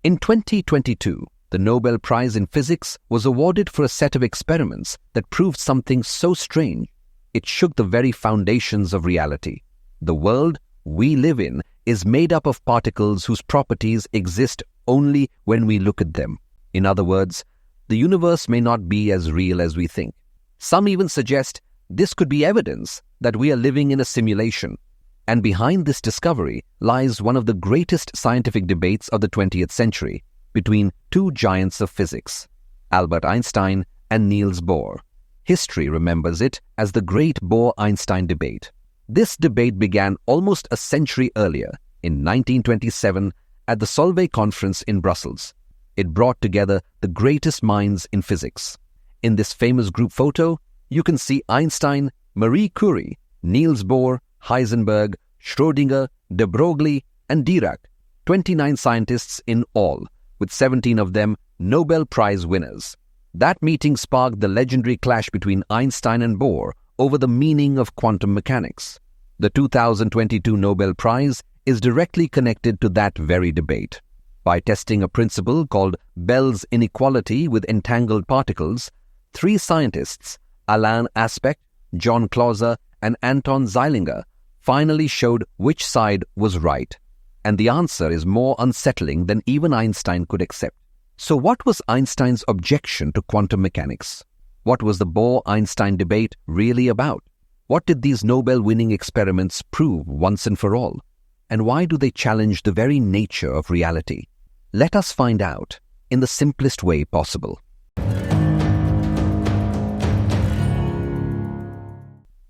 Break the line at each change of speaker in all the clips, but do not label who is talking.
In 2022, the Nobel Prize in Physics was awarded for a set of experiments that proved something so strange, it shook the very foundations of reality. The world we live in is made up of particles whose properties exist only when we look at them. In other words, the universe may not be as real as we think. Some even suggest this could be evidence that we are living in a simulation. And behind this discovery lies one of the greatest scientific debates of the 20th century between two giants of physics, Albert Einstein and Niels Bohr. History remembers it as the Great Bohr-Einstein debate. This debate began almost a century earlier, in 1927, at the Solvay Conference in Brussels. It brought together the greatest minds in physics. In this famous group photo, you can see Einstein, Marie Curie, Niels Bohr, Heisenberg, Schrödinger, de Broglie, and Dirac, 29 scientists in all, with 17 of them Nobel Prize winners. That meeting sparked the legendary clash between Einstein and Bohr over the meaning of quantum mechanics. The 2022 Nobel Prize is directly connected to that very debate. By testing a principle called Bell's inequality with entangled particles, three scientists, Alain Aspect, John Clauser, and Anton Zeilinger, finally showed which side was right. And the answer is more unsettling than even Einstein could accept. So what was Einstein's objection to quantum mechanics? What was the Bohr-Einstein debate really about? What did these Nobel-winning experiments prove once and for all? And why do they challenge the very nature of reality? Let us find out in the simplest way possible.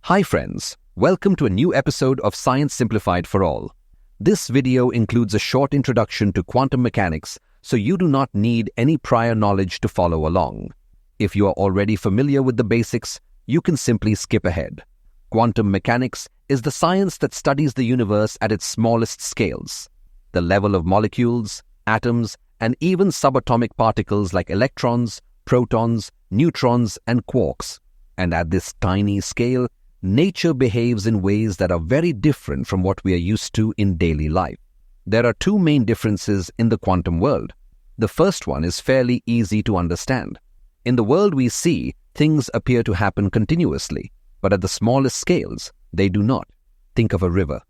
Hi friends, welcome to a new episode of Science Simplified for All. This video includes a short introduction to quantum mechanics, so you do not need any prior knowledge to follow along. If you are already familiar with the basics, you can simply skip ahead. Quantum mechanics is the science that studies the universe at its smallest scales, the level of molecules, atoms, and even subatomic particles like electrons, protons, neutrons, and quarks. And at this tiny scale, nature behaves in ways that are very different from what we are used to in daily life. There are two main differences in the quantum world. The first one is fairly easy to understand. In the world we see, things appear to happen continuously, but at the smallest scales, they do not. Think of a river.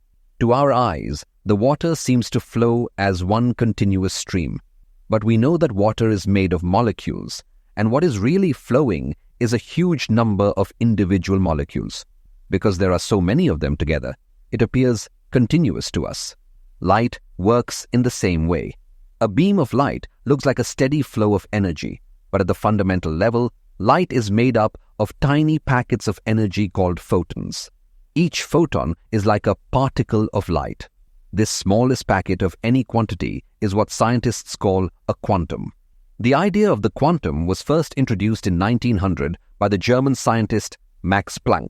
To our eyes, the water seems to flow as one continuous stream. But we know that water is made of molecules, and what is really flowing is a huge number of individual molecules. Because there are so many of them together, it appears continuous to us. Light works in the same way. A beam of light looks like a steady flow of energy, but at the fundamental level, light is made up of tiny packets of energy called photons. Each photon is like a particle of light. This smallest packet of any quantity is what scientists call a quantum. The idea of the quantum was first introduced in 1900 by the German scientist Max Planck.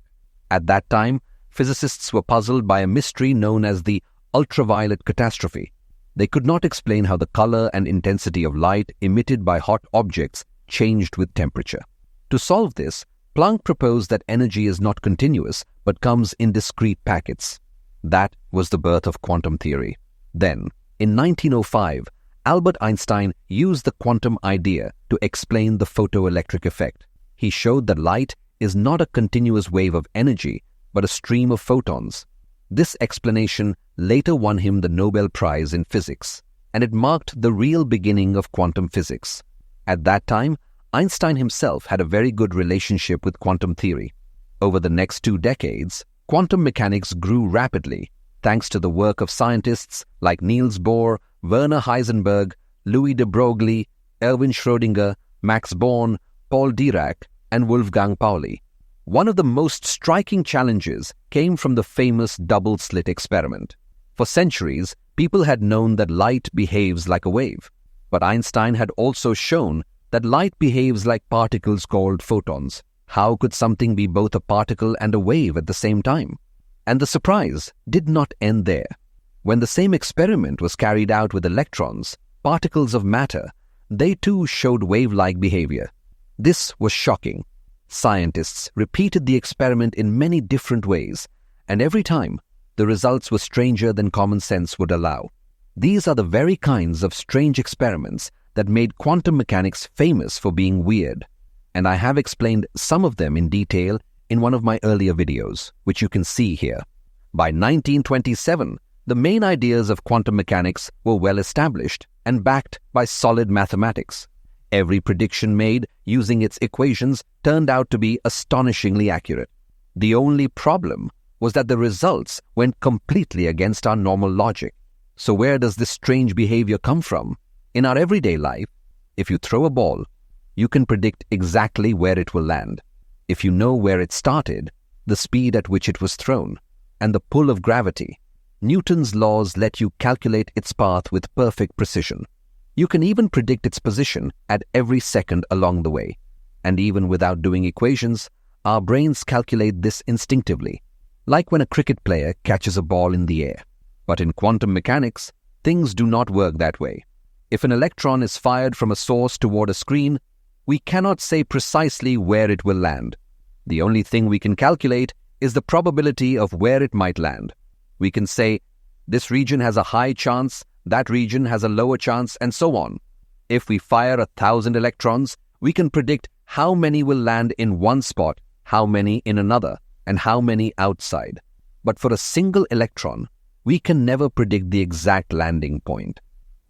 At that time, physicists were puzzled by a mystery known as the ultraviolet catastrophe. They could not explain how the color and intensity of light emitted by hot objects changed with temperature. To solve this, Planck proposed that energy is not continuous but comes in discrete packets. That was the birth of quantum theory. Then, in 1905, Albert Einstein used the quantum idea to explain the photoelectric effect. He showed that light is not a continuous wave of energy, but a stream of photons. This explanation later won him the Nobel Prize in Physics, and it marked the real beginning of quantum physics. At that time, Einstein himself had a very good relationship with quantum theory. Over the next 2 decades, quantum mechanics grew rapidly, thanks to the work of scientists like Niels Bohr, Werner Heisenberg, Louis de Broglie, Erwin Schrödinger, Max Born, Paul Dirac, and Wolfgang Pauli. One of the most striking challenges came from the famous double-slit experiment. For centuries, people had known that light behaves like a wave, but Einstein had also shown that light behaves like particles called photons. How could something be both a particle and a wave at the same time? And the surprise did not end there. When the same experiment was carried out with electrons, particles of matter, they too showed wave-like behavior. This was shocking. Scientists repeated the experiment in many different ways, and every time, the results were stranger than common sense would allow. These are the very kinds of strange experiments that made quantum mechanics famous for being weird, and I have explained some of them in detail in one of my earlier videos, which you can see here. By 1927, the main ideas of quantum mechanics were well established and backed by solid mathematics. Every prediction made using its equations turned out to be astonishingly accurate. The only problem was that the results went completely against our normal logic. So where does this strange behavior come from? In our everyday life, if you throw a ball, you can predict exactly where it will land. If you know where it started, the speed at which it was thrown, and the pull of gravity, Newton's laws let you calculate its path with perfect precision. You can even predict its position at every second along the way. And even without doing equations, our brains calculate this instinctively, like when a cricket player catches a ball in the air. But in quantum mechanics, things do not work that way. If an electron is fired from a source toward a screen, we cannot say precisely where it will land. The only thing we can calculate is the probability of where it might land. We can say, this region has a high chance, that region has a lower chance, and so on. If we fire 1,000 electrons, we can predict how many will land in one spot, how many in another, and how many outside. But for a single electron, we can never predict the exact landing point.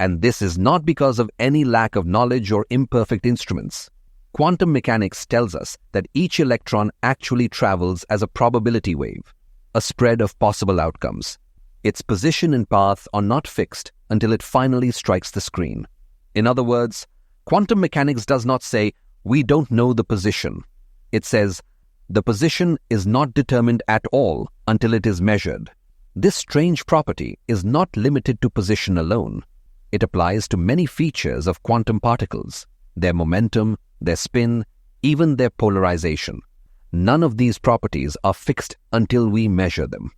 And this is not because of any lack of knowledge or imperfect instruments. Quantum mechanics tells us that each electron actually travels as a probability wave, a spread of possible outcomes. Its position and path are not fixed until it finally strikes the screen. In other words, quantum mechanics does not say, we don't know the position. It says, the position is not determined at all until it is measured. This strange property is not limited to position alone. It applies to many features of quantum particles, their momentum, their spin, even their polarization. None of these properties are fixed until we measure them.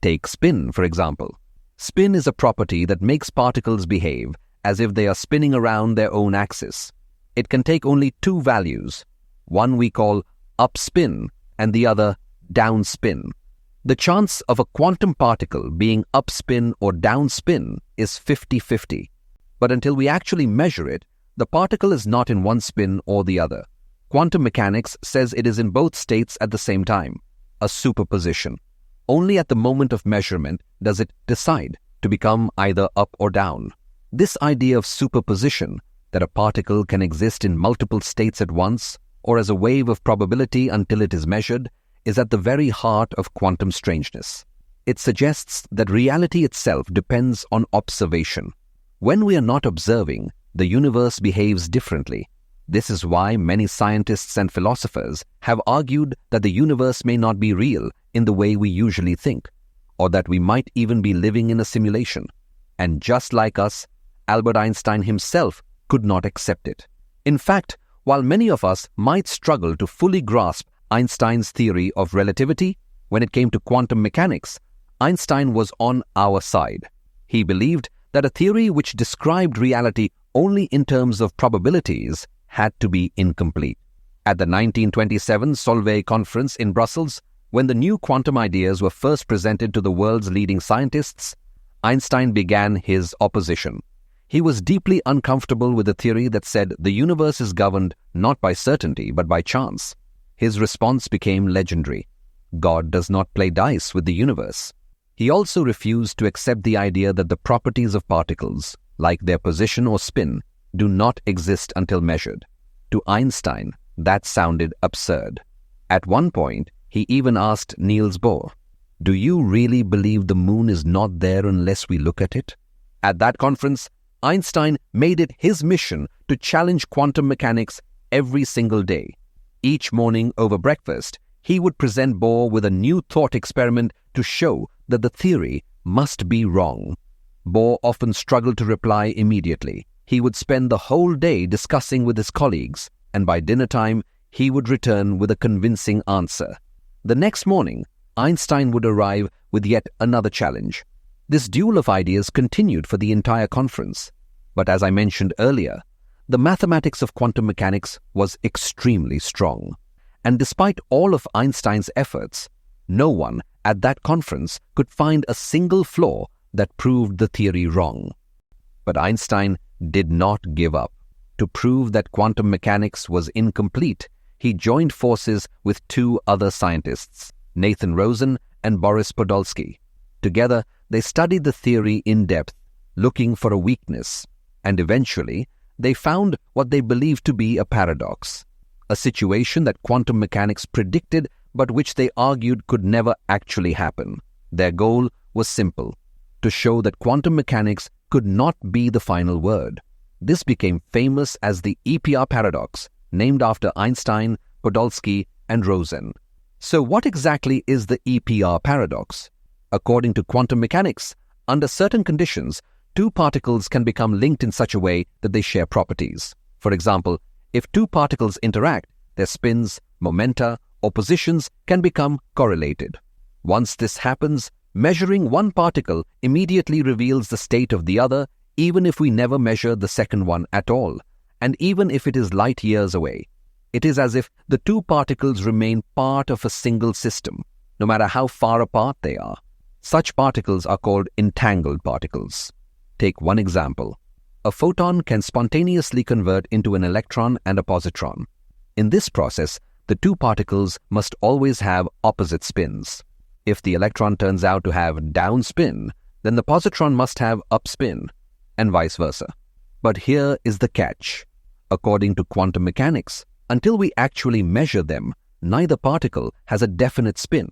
Take spin, for example. Spin is a property that makes particles behave as if they are spinning around their own axis. It can take only two values. One we call upspin and the other downspin. The chance of a quantum particle being upspin or downspin is 50-50. But until we actually measure it, the particle is not in one spin or the other. Quantum mechanics says it is in both states at the same time, a superposition. Only at the moment of measurement does it decide to become either up or down. This idea of superposition, that a particle can exist in multiple states at once, or as a wave of probability until it is measured, is at the very heart of quantum strangeness. It suggests that reality itself depends on observation. When we are not observing, the universe behaves differently. This is why many scientists and philosophers have argued that the universe may not be real in the way we usually think, or that we might even be living in a simulation. And just like us, Albert Einstein himself could not accept it. In fact, while many of us might struggle to fully grasp Einstein's theory of relativity, when it came to quantum mechanics, Einstein was on our side. He believed that a theory which described reality only in terms of probabilities had to be incomplete. At the 1927 Solvay Conference in Brussels, when the new quantum ideas were first presented to the world's leading scientists, Einstein began his opposition. He was deeply uncomfortable with the theory that said the universe is governed not by certainty but by chance. His response became legendary. God does not play dice with the universe. He also refused to accept the idea that the properties of particles, like their position or spin, do not exist until measured. To Einstein, that sounded absurd. At one point, he even asked Niels Bohr, "Do you really believe the moon is not there unless we look at it?" At that conference, Einstein made it his mission to challenge quantum mechanics every single day. Each morning over breakfast, he would present Bohr with a new thought experiment to show that the theory must be wrong. Bohr often struggled to reply immediately. He would spend the whole day discussing with his colleagues, and by dinner time, he would return with a convincing answer. The next morning, Einstein would arrive with yet another challenge. This duel of ideas continued for the entire conference. But as I mentioned earlier, the mathematics of quantum mechanics was extremely strong. And despite all of Einstein's efforts, no one at that conference could find a single flaw that proved the theory wrong. But Einstein did not give up. To prove that quantum mechanics was incomplete, he joined forces with two other scientists, Nathan Rosen and Boris Podolsky. Together, they studied the theory in depth, looking for a weakness, and eventually, they found what they believed to be a paradox, a situation that quantum mechanics predicted but which they argued could never actually happen. Their goal was simple: to show that quantum mechanics could not be the final word. This became famous as the EPR paradox, named after Einstein, Podolsky, and Rosen. So what exactly is the EPR paradox? According to quantum mechanics, under certain conditions, two particles can become linked in such a way that they share properties. For example, if two particles interact, their spins, momenta, or positions can become correlated. Once this happens, measuring one particle immediately reveals the state of the other, even if we never measure the second one at all, and even if it is light years away. It is as if the two particles remain part of a single system, no matter how far apart they are. Such particles are called entangled particles. Take one example. A photon can spontaneously convert into an electron and a positron. In this process, the two particles must always have opposite spins. If the electron turns out to have down spin, then the positron must have up spin, and vice versa. But here is the catch. According to quantum mechanics, until we actually measure them, neither particle has a definite spin.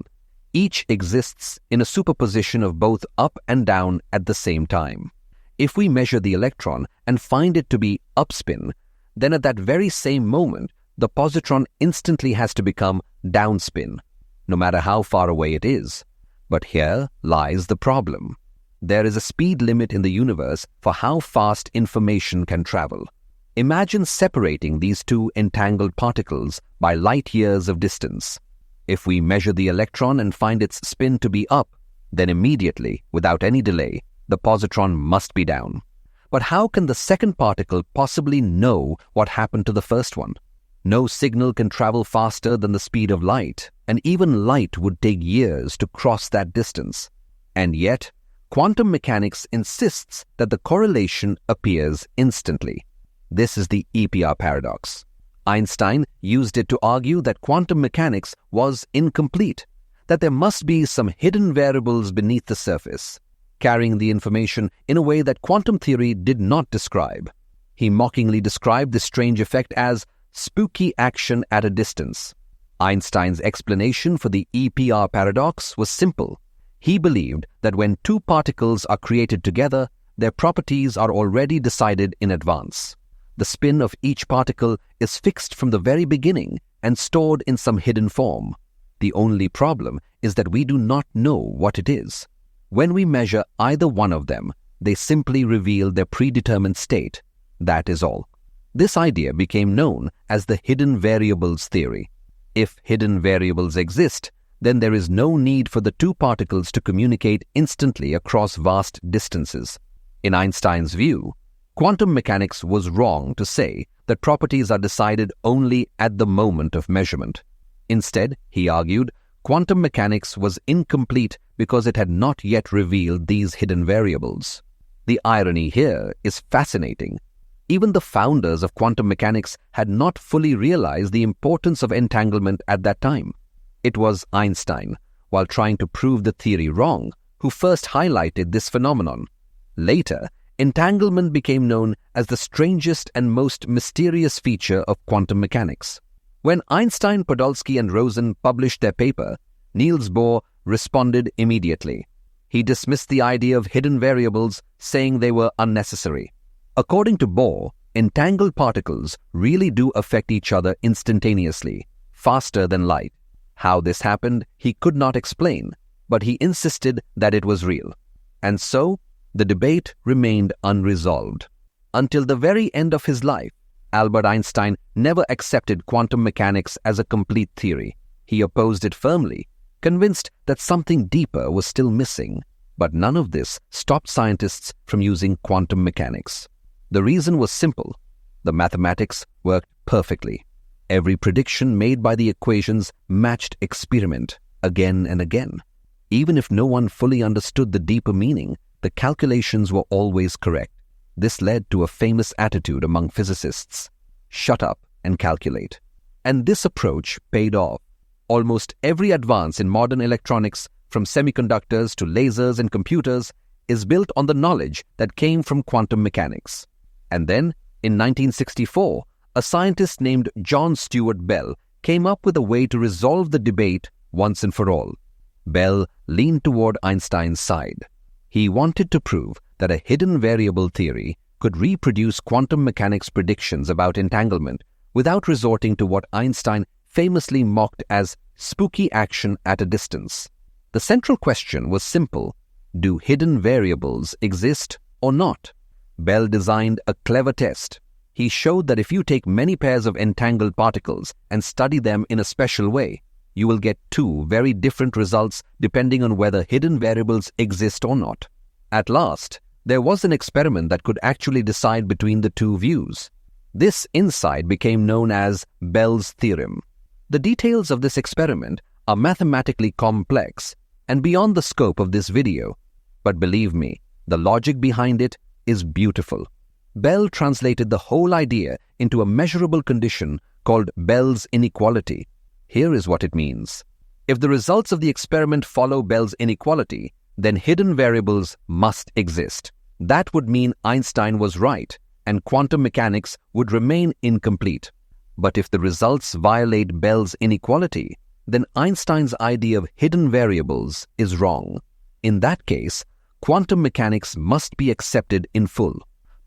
Each exists in a superposition of both up and down at the same time. If we measure the electron and find it to be up spin, then at that very same moment, the positron instantly has to become down spin, no matter how far away it is. But here lies the problem. There is a speed limit in the universe for how fast information can travel. Imagine separating these two entangled particles by light years of distance. If we measure the electron and find its spin to be up, then immediately, without any delay, the positron must be down. But how can the second particle possibly know what happened to the first one? No signal can travel faster than the speed of light, and even light would take years to cross that distance. And yet, quantum mechanics insists that the correlation appears instantly. This is the EPR paradox. Einstein used it to argue that quantum mechanics was incomplete, that there must be some hidden variables beneath the surface, carrying the information in a way that quantum theory did not describe. He mockingly described this strange effect as spooky action at a distance. Einstein's explanation for the EPR paradox was simple. He believed that when two particles are created together, their properties are already decided in advance. The spin of each particle is fixed from the very beginning and stored in some hidden form. The only problem is that we do not know what it is. When we measure either one of them, they simply reveal their predetermined state. That is all. This idea became known as the hidden variables theory. If hidden variables exist, then there is no need for the two particles to communicate instantly across vast distances. In Einstein's view, quantum mechanics was wrong to say that properties are decided only at the moment of measurement. Instead, he argued, quantum mechanics was incomplete because it had not yet revealed these hidden variables. The irony here is fascinating. Even the founders of quantum mechanics had not fully realized the importance of entanglement at that time. It was Einstein, while trying to prove the theory wrong, who first highlighted this phenomenon. Later, entanglement became known as the strangest and most mysterious feature of quantum mechanics. When Einstein, Podolsky, and Rosen published their paper, Niels Bohr responded immediately. He dismissed the idea of hidden variables, saying they were unnecessary. According to Bohr, entangled particles really do affect each other instantaneously, faster than light. How this happened, he could not explain, but he insisted that it was real. And so, the debate remained unresolved. Until the very end of his life, Albert Einstein never accepted quantum mechanics as a complete theory. He opposed it firmly, convinced that something deeper was still missing. But none of this stopped scientists from using quantum mechanics. The reason was simple. The mathematics worked perfectly. Every prediction made by the equations matched experiment again and again. Even if no one fully understood the deeper meaning, the calculations were always correct. This led to a famous attitude among physicists: shut up and calculate. And this approach paid off. Almost every advance in modern electronics, from semiconductors to lasers and computers, is built on the knowledge that came from quantum mechanics. And then, in 1964, a scientist named John Stuart Bell came up with a way to resolve the debate once and for all. Bell leaned toward Einstein's side. He wanted to prove that a hidden variable theory could reproduce quantum mechanics predictions about entanglement without resorting to what Einstein famously mocked as spooky action at a distance. The central question was simple: do hidden variables exist or not? Bell designed a clever test. He showed that if you take many pairs of entangled particles and study them in a special way, you will get two very different results depending on whether hidden variables exist or not. At last, there was an experiment that could actually decide between the two views. This insight became known as Bell's Theorem. The details of this experiment are mathematically complex and beyond the scope of this video, but believe me, the logic behind it is beautiful. Bell translated the whole idea into a measurable condition called Bell's Inequality. Here is what it means. If the results of the experiment follow Bell's inequality, then hidden variables must exist. That would mean Einstein was right, and quantum mechanics would remain incomplete. But if the results violate Bell's inequality, then Einstein's idea of hidden variables is wrong. In that case, quantum mechanics must be accepted in full.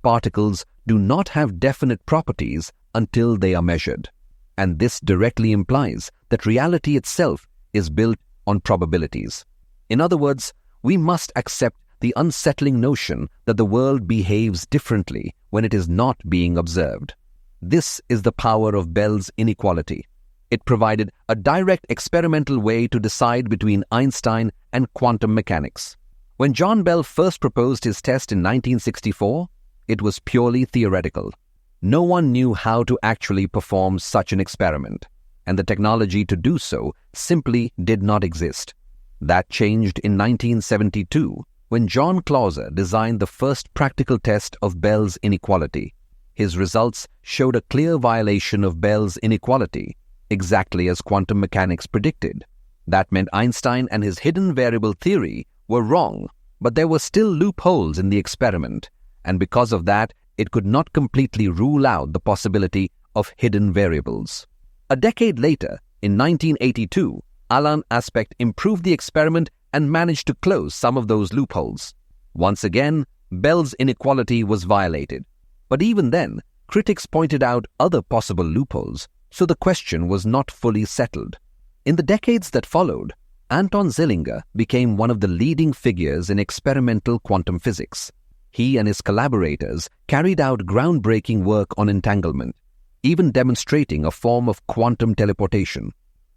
Particles do not have definite properties until they are measured. And this directly implies that reality itself is built on probabilities. In other words, we must accept the unsettling notion that the world behaves differently when it is not being observed. This is the power of Bell's inequality. It provided a direct experimental way to decide between Einstein and quantum mechanics. When John Bell first proposed his test in 1964, it was purely theoretical. No one knew how to actually perform such an experiment, and the technology to do so simply did not exist. That changed in 1972 when John Clauser designed the first practical test of Bell's inequality. His results showed a clear violation of Bell's inequality, exactly as quantum mechanics predicted. That meant Einstein and his hidden variable theory were wrong, but there were still loopholes in the experiment, and because of that, it could not completely rule out the possibility of hidden variables. A decade later, in 1982, Alain Aspect improved the experiment and managed to close some of those loopholes. Once again, Bell's inequality was violated. But even then, critics pointed out other possible loopholes, so the question was not fully settled. In the decades that followed, Anton Zeilinger became one of the leading figures in experimental quantum physics. He and his collaborators carried out groundbreaking work on entanglement, even demonstrating a form of quantum teleportation.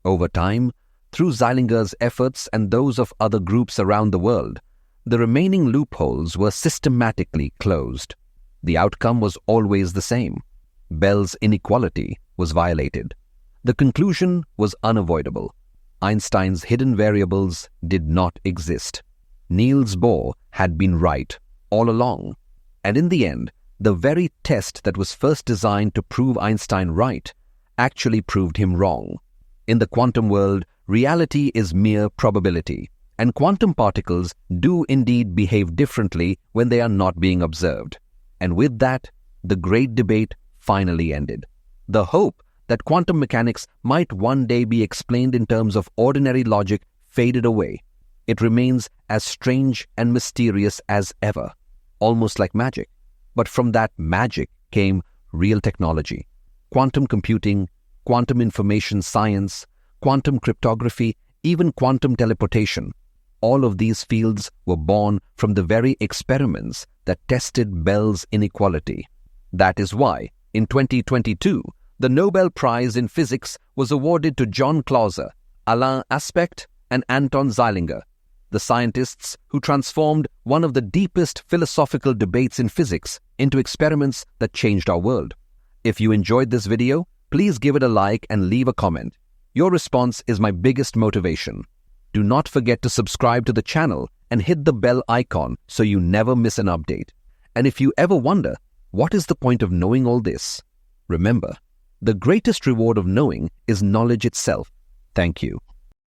Over time, through Zeilinger's efforts and those of other groups around the world, the remaining loopholes were systematically closed. The outcome was always the same. Bell's inequality was violated. The conclusion was unavoidable. Einstein's hidden variables did not exist. Niels Bohr had been right all along. And in the end, the very test that was first designed to prove Einstein right actually proved him wrong. In the quantum world, reality is mere probability, and quantum particles do indeed behave differently when they are not being observed. And with that, the great debate finally ended. The hope that quantum mechanics might one day be explained in terms of ordinary logic faded away. It remains as strange and mysterious as ever, almost like magic. But from that magic came real technology. Quantum computing, quantum information science, quantum cryptography, even quantum teleportation. All of these fields were born from the very experiments that tested Bell's inequality. That is why, in 2022, the Nobel Prize in Physics was awarded to John Clauser, Alain Aspect, and Anton Zeilinger, the scientists who transformed one of the deepest philosophical debates in physics into experiments that changed our world. If you enjoyed this video, please give it a like and leave a comment. Your response is my biggest motivation. Do not forget to subscribe to the channel and hit the bell icon so you never miss an update. And if you ever wonder, what is the point of knowing all this? Remember, the greatest reward of knowing is knowledge itself. Thank you.